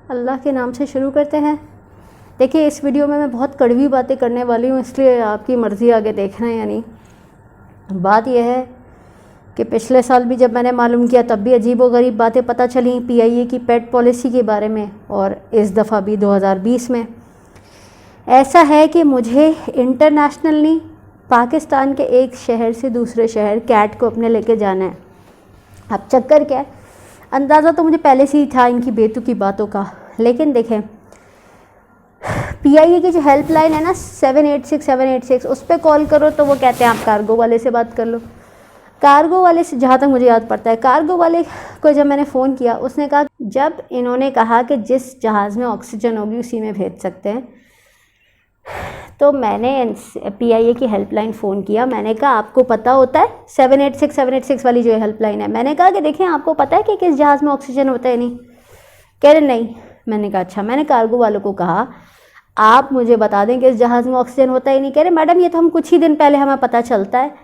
अल्लाह के नाम से शुरू करते हैं। देखिए, इस वीडियो में मैं बहुत कड़वी बातें करने वाली हूँ, इसलिए आपकी मर्ज़ी आगे देखना है या नहीं। बात यह है कि पिछले साल भी जब मैंने मालूम किया तब भी अजीबोगरीब बातें पता चली पीआईए की पेट पॉलिसी के बारे में, और इस दफ़ा भी 2020 में ऐसा है कि मुझे इंटरनेशनली पाकिस्तान के एक शहर से दूसरे शहर कैट को अपने लेके जाना है। अब चक्कर क्या है, अंदाज़ा तो मुझे पहले से ही था इनकी बेतुकी बातों का, लेकिन देखें पीआईए की जो हेल्पलाइन है ना 786 उस पर कॉल करो तो वो कहते हैं आप कार्गो वाले से बात कर लो। कार्गो वाले से, जहाँ तक मुझे याद पड़ता है, कार्गो वाले को जब मैंने फ़ोन किया उसने कहा, जब इन्होंने कहा कि जिस जहाज़ में ऑक्सीजन होगी उसी में भेज सकते हैं, तो मैंने पीआईए की हेल्पलाइन फ़ोन किया। मैंने कहा आपको पता होता है 786 वाली जो हेल्पलाइन है, मैंने कहा कि देखें आपको पता है कि किस जहाज़ में ऑक्सीजन होता है नहीं? कह रहे नहीं। मैंने कहा अच्छा। मैंने कार्गो वालों को कहा आप मुझे बता दें कि इस जहाज़ में ऑक्सीजन होता ही नहीं। कह रहे मैडम ये तो हम कुछ ही दिन पहले हमें पता चलता है,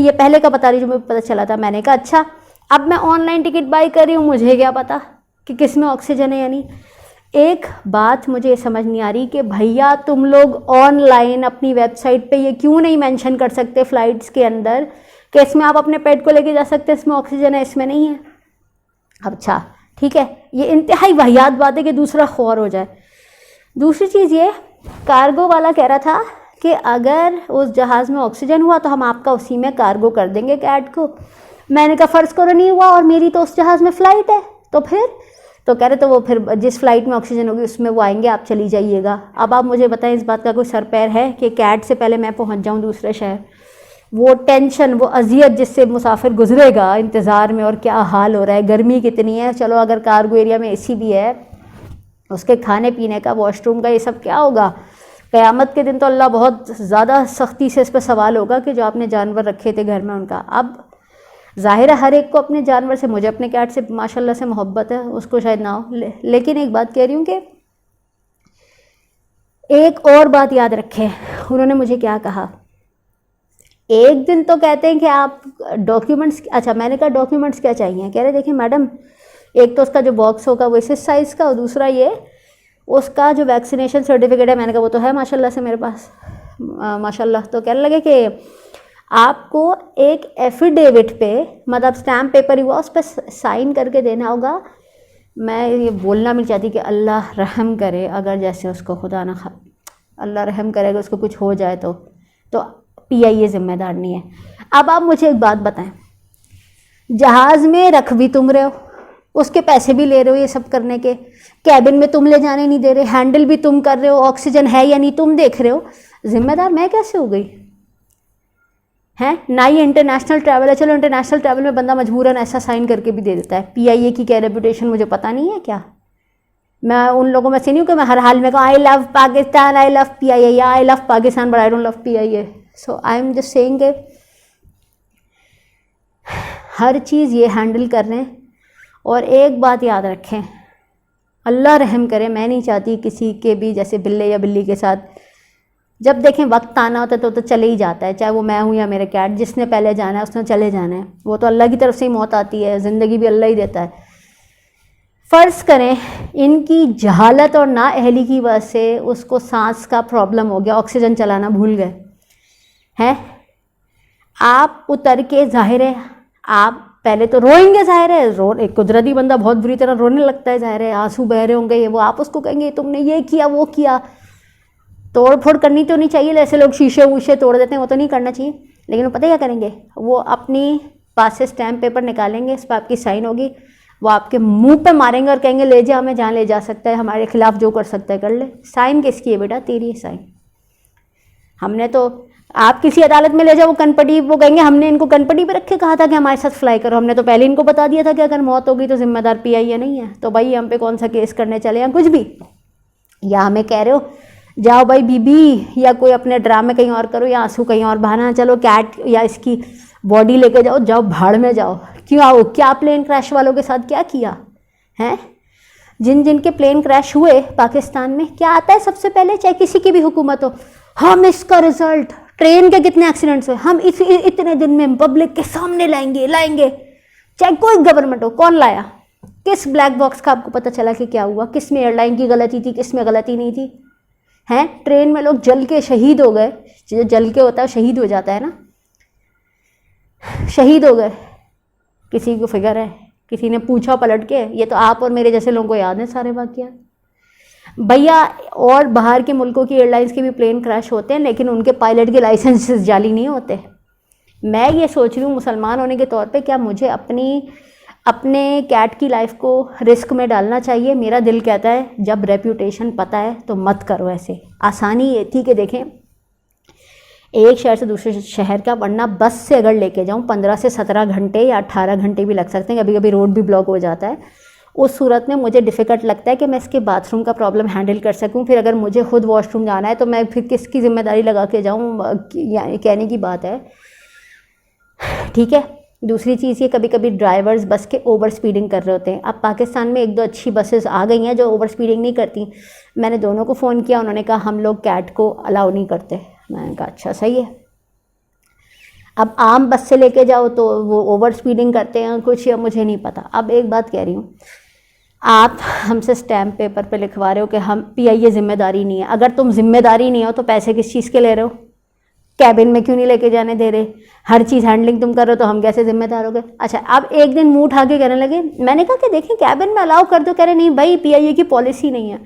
ये पहले का बता रही जो मुझे पता चला था। मैंने कहा अच्छा, अब मैं ऑनलाइन टिकट बाई कर रही हूँ, मुझे क्या पता कि किस में ऑक्सीजन है या नहीं। एक बात मुझे समझ नहीं आ रही कि भैया तुम लोग ऑनलाइन अपनी वेबसाइट पे ये क्यों नहीं मेंशन कर सकते फ़्लाइट्स के अंदर कि इसमें आप अपने पेट को लेके जा सकते हैं, इसमें ऑक्सीजन है इसमें नहीं है। अच्छा ठीक है, ये इंतहाई वाहियात बात है कि दूसरा खौर हो जाए। दूसरी चीज़ ये, कार्गो वाला कह रहा था कि अगर उस जहाज़ में ऑक्सीजन हुआ तो हम आपका उसी में कार्गो कर देंगे कैट को। मैंने कहा फ़र्ज़ करो नहीं हुआ और मेरी तो उस जहाज़ में फ़्लाइट है, तो फिर तो कह रहे तो वो फिर जिस फ़्लाइट में ऑक्सीजन होगी उसमें वो आएंगे, आप चली जाइएगा। अब आप मुझे बताएं इस बात का कोई सर पैर है कि कैट से पहले मैं पहुंच जाऊं दूसरे शहर? वो टेंशन, वो अजियत जिससे मुसाफिर गुजरेगा इंतज़ार में, और क्या हाल हो रहा है, गर्मी कितनी है। चलो अगर कार्गो एरिया में एसी भी है, उसके खाने पीने का, वॉशरूम का, ये सब क्या होगा? क़यामत के दिन तो अल्लाह बहुत ज़्यादा सख्ती से इस पर सवाल होगा कि जो आपने जानवर रखे थे घर में उनका। अब ज़ाहिर है हर एक को अपने जानवर से, मुझे अपने कैट से माशाल्लाह से मोहब्बत है, उसको शायद ना हो, लेकिन एक बात कह रही हूँ कि एक और बात याद रखें। उन्होंने मुझे क्या कहा, एक दिन तो कहते हैं कि आप डॉक्यूमेंट्स, अच्छा मैंने कहा डॉक्यूमेंट्स क्या चाहिए? कह रहे देखिए मैडम, एक तो उसका जो बॉक्स होगा वो इस साइज़ का, और दूसरा ये उसका जो वैक्सीनेशन सर्टिफिकेट है। मैंने कहा वो तो है माशाल्लाह से मेरे पास, माशाल्लाह। तो कहने लगे कि आपको एक एफिडेविट पे, मतलब स्टैम्प पेपर ही हुआ, उस पर साइन करके देना होगा। मैं ये बोलना भी चाहती कि अल्लाह रहम करे, अगर जैसे उसको खुदा ना अल्लाह रहम करेगा उसको कुछ हो जाए तो पीआईए ज़िम्मेदार नहीं है। अब आप मुझे एक बात बताएं, जहाज़ में रख भी तुम रहे हो, उसके पैसे भी ले रहे हो ये सब करने के, कैबिन में तुम ले जाने नहीं दे रहे, हैंडल भी तुम कर रहे हो, ऑक्सीजन है या नहीं तुम देख रहे हो, ज़िम्मेदार मैं कैसे हो गई? हैं ना, ये इंटरनेशनल ट्रैवल है। चलो इंटरनेशनल ट्रैवल में बंदा मजबूरन ऐसा साइन करके भी दे देता है। पीआईए की क्या रेपुटेशन मुझे पता नहीं है क्या? मैं उन लोगों में से नहीं हूँ कि मैं हर हाल में कहूँ I love Pakistan, I love PIA, या I love Pakistan but I don't love PIA. So I am just saying कि हर चीज़ ये हैंडल कर रहे हैं। और एक बात याद रखें, अल्लाह रहम करे, मैं नहीं चाहती किसी के भी जैसे बिल्ले या बिल्ली के साथ, जब देखें वक्त आना होता है तो चले ही जाता है, चाहे वो मैं हूँ या मेरे कैट, जिसने पहले जाना है उसने चले जाना है। वो तो अल्लाह की तरफ से ही मौत आती है, ज़िंदगी भी अल्लाह ही देता है। फ़र्ज़ करें इनकी जहालत और नाअहली की वजह से उसको सांस का प्रॉब्लम हो गया, ऑक्सीजन चलाना भूल गए हैं, आप उतर के, जाहिर है आप पहले तो रोएंगे, जाहिर है एक कुदरती बंदा बहुत बुरी तरह रोने लगता है, जाहिर है आंसू बह रहे होंगे, ये वो, आप उसको कहेंगे तुमने ये किया वो किया। तोड़ फोड़ करनी तो नहीं चाहिए, ऐसे लोग शीशे वूशे तोड़ देते हैं, वो तो नहीं करना चाहिए। लेकिन वो पता क्या करेंगे, वो अपनी पास से स्टैम्प पेपर निकालेंगे, इस पर आपकी साइन होगी, वो आपके मुंह पे मारेंगे और कहेंगे ले जा, हमें जहाँ ले जा सकता है, हमारे खिलाफ जो कर सकता है कर ले। साइन किसकी है बेटा? तेरी है साइन। हमने तो, आप किसी अदालत में ले जाओ, वो कनपटी, वो कहेंगे हमने इनको कनपटी पे रख के कहा था कि हमारे साथ फ्लाई करो, हमने तो पहले इनको बता दिया था कि अगर मौत होगी तो जिम्मेदार पीआईए नहीं है। तो भाई हम पे कौन सा केस करने चले या कुछ भी, या हमें कह रहे हो जाओ भाई बीबी, या कोई अपने ड्रामे कहीं और करो, या आंसू कहीं और बहाना, चलो कैट या इसकी बॉडी लेके जाओ, जाओ भाड़ में जाओ। क्यों आओ? क्या प्लेन क्रैश वालों के साथ क्या किया है? जिन जिन के प्लेन क्रैश हुए पाकिस्तान में, क्या आता है सबसे पहले, चाहे किसी की भी हुकूमत हो, हम इसका रिजल्ट, ट्रेन के कितने एक्सीडेंट्स हुए हम इतने दिन में पब्लिक के सामने लाएंगे, चाहे कोई गवर्नमेंट हो, कौन लाया? किस ब्लैक बॉक्स का आपको पता चला कि क्या हुआ, किस में एयरलाइन की गलती थी, किस में गलती नहीं थी? हैं, ट्रेन में लोग जल के शहीद हो गए, जो जल के होता है शहीद हो जाता है ना, शहीद हो गए। किसी को फिक्र है? किसी ने पूछा पलट के? ये तो आप और मेरे जैसे लोगों को याद है सारे वाक़यात भैया। और बाहर के मुल्कों की एयरलाइंस के भी प्लेन क्रैश होते हैं, लेकिन उनके पायलट के लाइसेंसेस जाली नहीं होते। मैं ये सोच रही हूँ मुसलमान होने के तौर पे, क्या मुझे अपने कैट की लाइफ को रिस्क में डालना चाहिए? मेरा दिल कहता है जब रेप्यूटेशन पता है तो मत करो ऐसे। आसानी ये थी कि देखें, एक शहर से दूसरे शहर का, वरना बस से अगर लेके जाऊँ 15 से 17 घंटे या 18 घंटे भी लग सकते हैं, कभी कभी रोड भी ब्लॉक हो जाता है। उस सूरत में मुझे डिफ़िकल्ट लगता है कि मैं इसके बाथरूम का प्रॉब्लम हैंडल कर सकूं। फिर अगर मुझे खुद वॉशरूम जाना है तो मैं फिर किसकी ज़िम्मेदारी लगा के जाऊँ? कहने की बात है, ठीक है। दूसरी चीज़ ये, कभी कभी ड्राइवर्स बस के ओवर स्पीडिंग कर रहे होते हैं। अब पाकिस्तान में 1-2 अच्छी बसेस आ गई हैं जो ओवर स्पीडिंग नहीं करती। मैंने दोनों को फ़ोन किया, उन्होंने कहा हम लोग कैट को अलाउ नहीं करते। मैंने कहा अच्छा सही है। अब आम बस से लेके जाओ तो वो ओवर स्पीडिंग करते हैं कुछ, या मुझे नहीं पता। अब एक बात कह रही हूँ, आप हमसे स्टैम्प पेपर पे लिखवा रहे हो कि हम PIA ज़िम्मेदारी नहीं है। अगर तुम ज़िम्मेदारी नहीं हो तो पैसे किस चीज़ के ले रहे हो? कैबिन में क्यों नहीं लेके जाने दे रहे? हर चीज़ हैंडलिंग तुम कर रहे हो तो हम कैसे जिम्मेदार हो गए? अच्छा, अब एक दिन मुंह उठा के कहने लगे, मैंने कहा कि देखें कैबिन में अलाउ कर दो। कह रहे नहीं भाई, PIA की पॉलिसी नहीं है।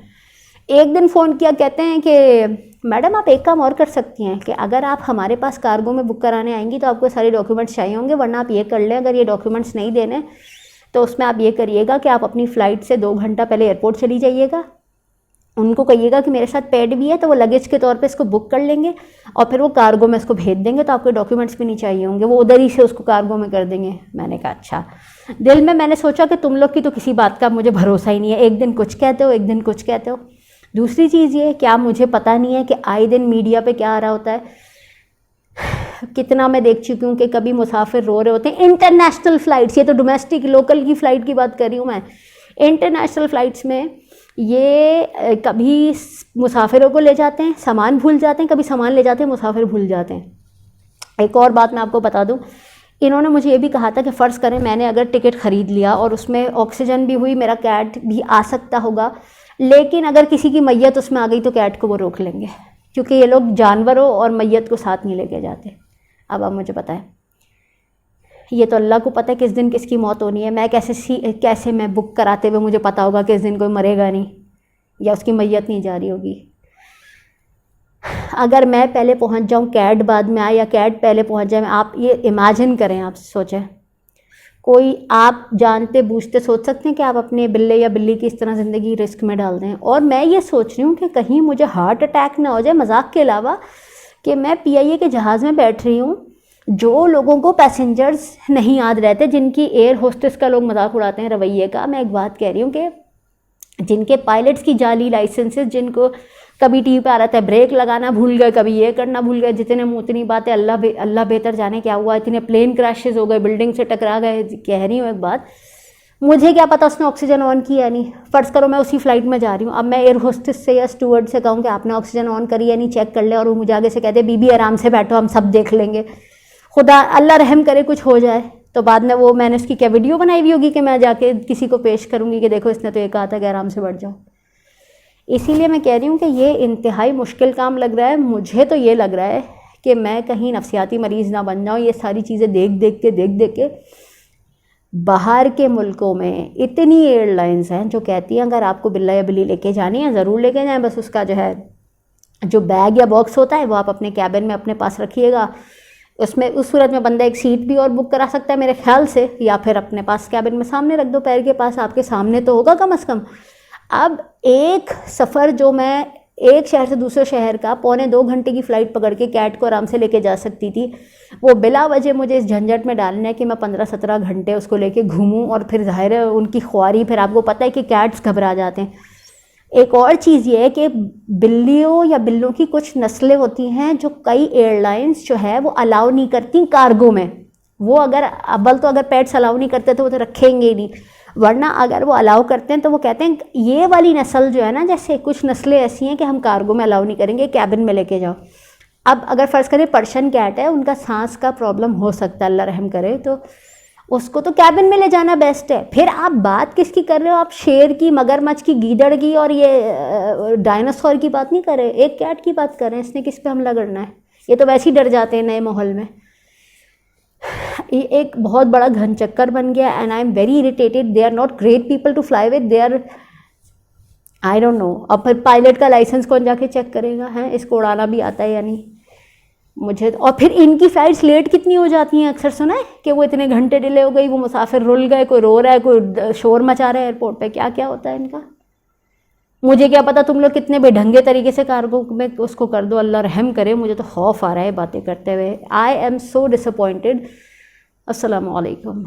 एक दिन फ़ोन किया, कहते हैं कि मैडम आप एक काम और कर सकती हैं कि अगर आप हमारे पास कार्गो में बुक कराने आएंगी तो आपको सारे डॉक्यूमेंट्स चाहिए होंगे, वरना आप ये कर लें, अगर ये डॉक्यूमेंट्स नहीं देने तो उसमें आप ये करिएगा कि आप अपनी फ़्लाइट से 2 घंटा पहले एयरपोर्ट चली जाइएगा, उनको कहिएगा कि मेरे साथ पैड भी है, तो वो लगेज के तौर पे इसको बुक कर लेंगे और फिर वो कार्गो में इसको भेज देंगे, तो आपके डॉक्यूमेंट्स भी नहीं चाहिए होंगे, वो उधर ही से उसको कार्गो में कर देंगे। मैंने कहा अच्छा। दिल में मैंने सोचा कि तुम लोग की तो किसी बात का मुझे भरोसा ही नहीं है, एक दिन कुछ कहते हो, एक दिन कुछ कहते हो। दूसरी चीज़ ये, क्या मुझे पता नहीं है कि आए दिन मीडिया पे क्या आ रहा होता है? कितना मैं देख चुकी हूँ कि कभी मुसाफिर रो रहे होते हैं। इंटरनेशनल फ़्लाइट्स, ये तो डोमेस्टिक लोकल की फ़्लाइट की बात कर रही हूँ मैं, इंटरनेशनल फ़्लाइट्स में ये कभी मुसाफिरों को ले जाते हैं, सामान भूल जाते हैं, कभी सामान ले जाते हैं, मुसाफिर भूल जाते हैं। एक और बात मैं आपको बता दूं, इन्होंने मुझे ये भी कहा था कि फ़र्ज़ करें मैंने अगर टिकट ख़रीद लिया और उसमें ऑक्सीजन भी हुई, मेरा कैट भी आ सकता होगा, लेकिन अगर किसी की मैयत उसमें आ गई तो कैट को वो रोक लेंगे, क्योंकि ये लोग जानवरों और मैयत को साथ नहीं लेके जाते। अब आप मुझे बताएं, ये तो अल्लाह को पता है किस दिन किसकी मौत होनी है। मैं कैसे मैं बुक कराते हुए मुझे पता होगा कि इस दिन कोई मरेगा नहीं या उसकी मैयत नहीं जा रही होगी? अगर मैं पहले पहुंच जाऊं, कैट बाद में आए, या कैट पहले पहुंच जाए, आप ये इमेजिन करें, आप सोचें, कोई आप जानते बूझते सोच सकते हैं कि आप अपने बिल्ले या बिल्ली की इस तरह ज़िंदगी रिस्क में डाल दें? और मैं ये सोच रही हूँ कि कहीं मुझे हार्ट अटैक ना हो जाए, मजाक के अलावा, कि मैं PIA के जहाज़ में बैठ रही हूँ, जो लोगों को पैसेंजर्स नहीं याद रहते, जिनकी एयर होस्टेस का लोग मजाक उड़ाते हैं रवैये का। मैं एक बात कह रही हूँ कि जिनके पायलट्स की जाली लाइसेंसेस, जिनको कभी टीवी पे आ रहा था ब्रेक लगाना भूल गए, कभी ये करना भूल गए, जितने मुँह उतनी बातें, अल्लाह बेहतर जाने क्या हुआ, इतने प्लेन क्रैशेस हो गए, बिल्डिंग से टकरा गए। कह रही हूँ एक बात, मुझे क्या पता उसने ऑक्सीजन ऑन किया नहीं। फ़र्ज़ करो मैं उसी फ्लाइट में जा रही हूँ, अब मैं एयर होस्टेस से या स्टूवर्ड से कहूँ कि आपने ऑक्सीजन ऑन करी या नहीं, चेक कर ले, और वो मुझे आगे से कहते बीबी आराम से बैठो, हम सब देख लेंगे, खुदा अल्लाह रहम करे कुछ हो जाए तो बाद में वो मैंने उसकी क्या वीडियो बनाई हुई होगी कि मैं जाके किसी को पेश करूँगी कि देखो इसने तो ये कहा था कि आराम से बैठ जाओ। इसीलिए मैं कह रही हूँ कि ये इंतहाई मुश्किल काम लग रहा है। मुझे तो ये लग रहा है कि मैं कहीं नफसियाती मरीज़ ना बन जाऊँ, ये सारी चीज़ें देख देख के। बाहर के मुल्कों में इतनी एयरलाइंस हैं जो कहती हैं अगर आपको बिल्ला या बिल्ली लेके जानी है ज़रूर लेके जाएं, बस उसका जो बैग या बॉक्स होता है वो आप अपने कैबिन में अपने पास रखिएगा। उसमें उस सूरत में बंदा एक सीट भी और बुक करा सकता है मेरे ख्याल से, या फिर अपने पास कैबिन में सामने रख दो, पैर के पास, आपके सामने तो होगा कम से कम। अब एक सफ़र जो मैं एक शहर से दूसरे शहर का 1.25 घंटे की फ़्लाइट पकड़ के कैट को आराम से लेके जा सकती थी, वो बिला वजह मुझे इस झंझट में डालना है कि मैं 15-17 घंटे उसको लेके घूमूं। और फिर ज़ाहिर है उनकी ख्वारी, फिर आपको पता है कि कैट्स घबरा जाते हैं। एक और चीज़ ये है कि बिल्लियों या बिल्लों की कुछ नस्लें होती हैं जो कई एयरलाइंस जो है वो अलाउ नहीं करती कार्गो में। वो अगर अगर पेट्स अलाउ नहीं करते तो वो तो रखेंगे ही नहीं, वरना अगर वो अलाउ करते हैं तो वो कहते हैं ये वाली नस्ल जो है ना, जैसे कुछ नस्लें ऐसी हैं कि हम कार्गो में अलाउ नहीं करेंगे, कैबिन में लेके जाओ। अब अगर फ़र्ज़ करें पर्शियन कैट है, उनका सांस का प्रॉब्लम हो सकता है, अल्लाह रहम करे, तो उसको तो कैबिन में ले जाना बेस्ट है। फिर आप बात किसकी कर रहे हो? आप शेर की, मगरमच्छ की, गीदड़ की और ये डायनासोर की बात नहीं कर रहे, एक कैट की बात कर रहे हैं। इसने किस पे हमला करना है? ये तो वैसे ही डर जाते हैं नए माहौल में। ये एक बहुत बड़ा घन चक्कर बन गया and I am very irritated. They are not great people to fly with, they are, I don't know. अब फिर पायलट का लाइसेंस कौन जाके चेक करेगा? है इसको उड़ाना भी आता है या नहीं मुझे। और फिर इनकी फ्लाइट्स लेट कितनी हो जाती हैं, अक्सर सुना है कि वो इतने घंटे डिले हो गई, वो मुसाफिर रुल गए, कोई रो रहा है, कोई शोर मचा रहा है एयरपोर्ट पे, क्या क्या होता है इनका। मुझे क्या पता तुम लोग कितने बेढंगे तरीके से कार्गो में उसको कर दो, अल्लाह रहम करे। मुझे तो खौफ आ रहा है बातें करते हुए। I am so disappointed. अस्सलाम वालेकुम।